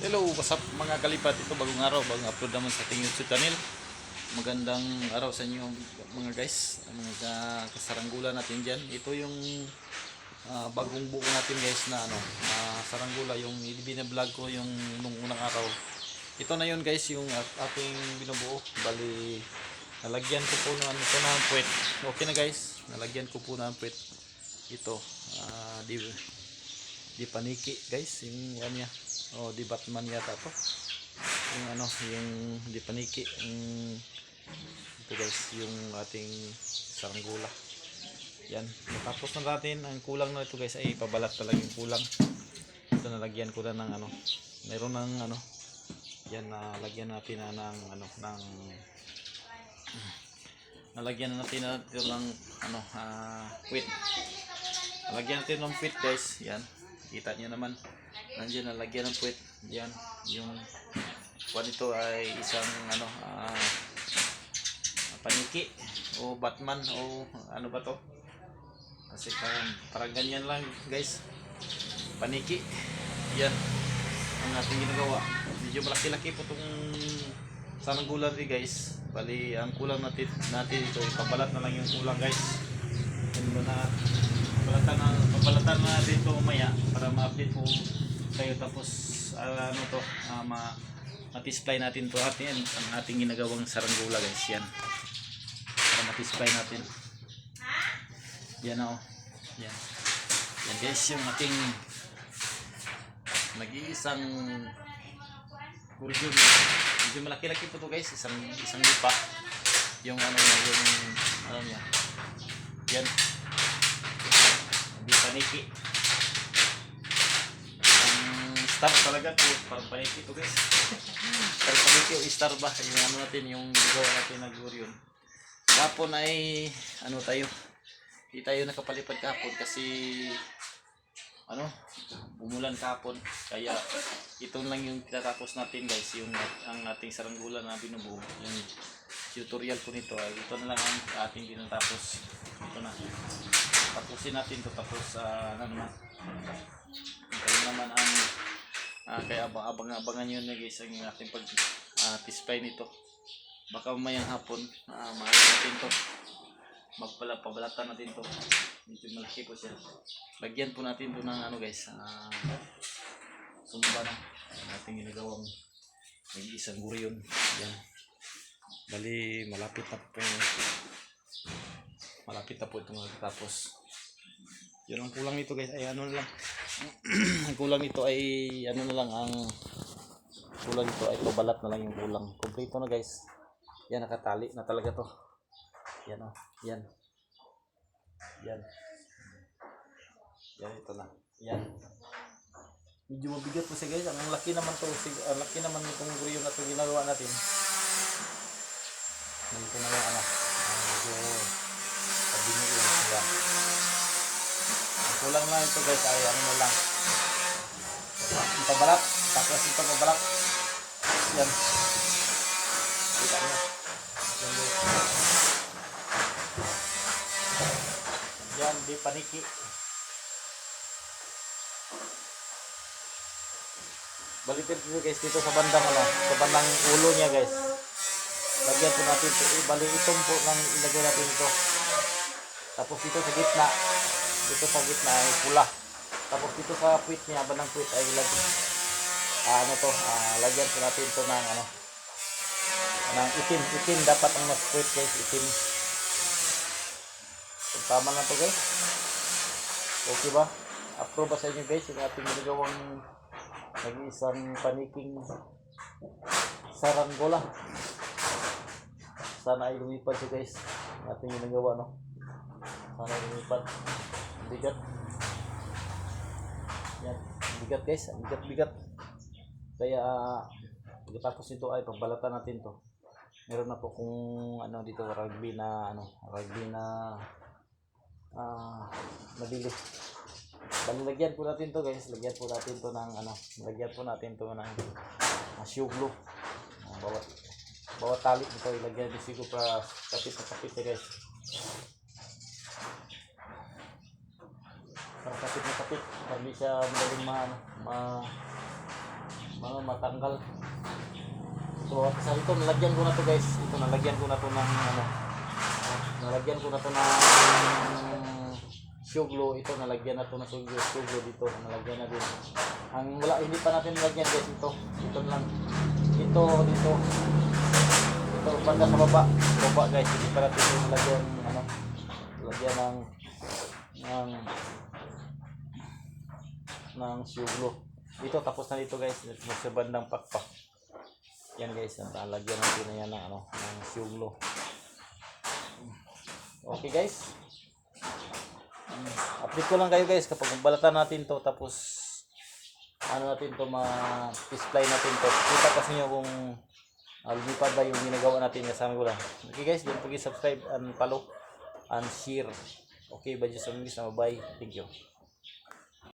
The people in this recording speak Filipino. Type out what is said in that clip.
Hello, what's up mga kalipat? Ito bagong araw, bagong upload naman sa ating YouTube channel. Magandang araw sa inyo mga guys, mga kasaranggola natin dyan. Ito yung bagong buo natin guys na saranggula, yung binablog ko yung nung unang araw. Ito na yun guys, yung ating binubuo. Bali, nalagyan ko po ng puwet. Okay na guys, nalagyan ko po ng puwet. Ito, di paniki guys, yung niya. Oh, di Batman yata to. Yung di paniki. Ito guys, yung ating saranggola. Yan. Tapos na natin, ang kulang na ito guys ay pabalat talaga yung kulang. Ito nalagyan ko na ng meron ng yan, nalagyan natin na ng nalagyan natin ng quit. Nalagyan natin ng quit guys. Yan. Kita niyo naman. Nandiyan nalagyan ng puwet. Yan, yung kuwan ito ay isang paniki o Batman o ano ba to, kasi parang ganyan lang guys, paniki. Yan ang ating ginagawa. Medyo malaki-laki po itong saranggola rin guys. Bali ang kulang natin ito, ipabalat na lang yung kulang guys. Yan ba na pabalatan na natin ito mamaya para ma-update po kayo. Tapos ma-display natin to ang ating ginagawang saranggola guys. Yan para ma-display natin. Yan yan guys, yung ating nag-iisang kuryun. Medyo malaki-laki po to guys, isang lupa yung niya. Yan, di paniki. Star talaga po, parang paniki to guys. Parang paniki o star ba, yung natin, yung gawa natin na guryon. Kapon ay di tayo nakapalipad kapon kasi umulan kapon, kaya ito lang yung tinatapos natin guys, yung ang ating saranggola na binubuo. Yung tutorial po nito ay ito na lang ang ating tinatapos. Ito na, tapusin natin to. Tapos ito naman ang kaya abangan nyo na guys ang ating pag-display nito. Baka mamayang hapon maaari natin to pabalatan natin to. Medyo malaki po siya. Lagyan po natin to ng guys, sumba na ating ginagawang isang guryon. Yan, bali malapit na po itong tapos. Yun ang kulang nito guys ay lang ang kulang nito ay na lang, ang kulang nito ay pabalat na lang yung kulang. Kompleto na guys. Yan, nakatali na talaga to. Yan yan ito na. Yan, medyo mabigat po siya guys. Ang laki naman to, ang laki naman nitong guryo na to ginagawa natin. Ito na yung medyo pabinigyan siya. Kulang lang ito guys ay na lang pabalak. Tapos ito pabalak. Yan, kita nyo. Yan, di paniki. Balikin dito guys, dito sa bandang sa bandang ulo niya guys. Lagyan po natin ito. Bali itong po lang ilagay natin ito. Tapos dito sa gitna ay pula. Tapos dito sa puwit niya, bandang puwit ay lagyan po natin ito ng itim. Dapat ang mas puwit guys, itim. So, tama na to guys. Okay ba? Approve ba sa inyo guys yung ating ginagawang nag-iisang paniking saranggola? Sana ay lumipad siya guys, yung ating ginagawa sana ay lumipad. Bigat. Yan, bigat guys, bigat. Kaya pagkatapos nito ay pagbalatan natin to. Meron na po kung dito rugby na nabili. Lagyan po natin to guys. Lagyan po natin to ng shoe glue. Bawat tali nito ilagyan din siguro para kapit guys. Para kapit para hindi siya madaling mga matanggal. So at sa ito nalagyan ko na to guys. Ito nalagyan ko na to ng ano. Nalagyan ko na to ng suglo. Ito nalagyan na to ng suglo dito. Nalagyan na din. Ang wala hindi pa natin nalagyan guys ito. Ito lang. Ito dito. Ito banda sa baba. Baba guys. Hindi pa natin ito nalagyan ano. Nalagyan ng suglo. Dito tapos na dito guys. Sa bandang pakpak. Yan guys, nalagyan natin na yan ng ano, ng suglo. Okay guys. Update ko lang kayo guys kapag balatan natin to tapos ano natin to ma-display natin to. Kita kasi niyo kung lumipad ba yung ginagawa natin kasama ko lang. Okay guys, don't forget subscribe and follow and share. Okay, bye just sa mga bye. Thank you.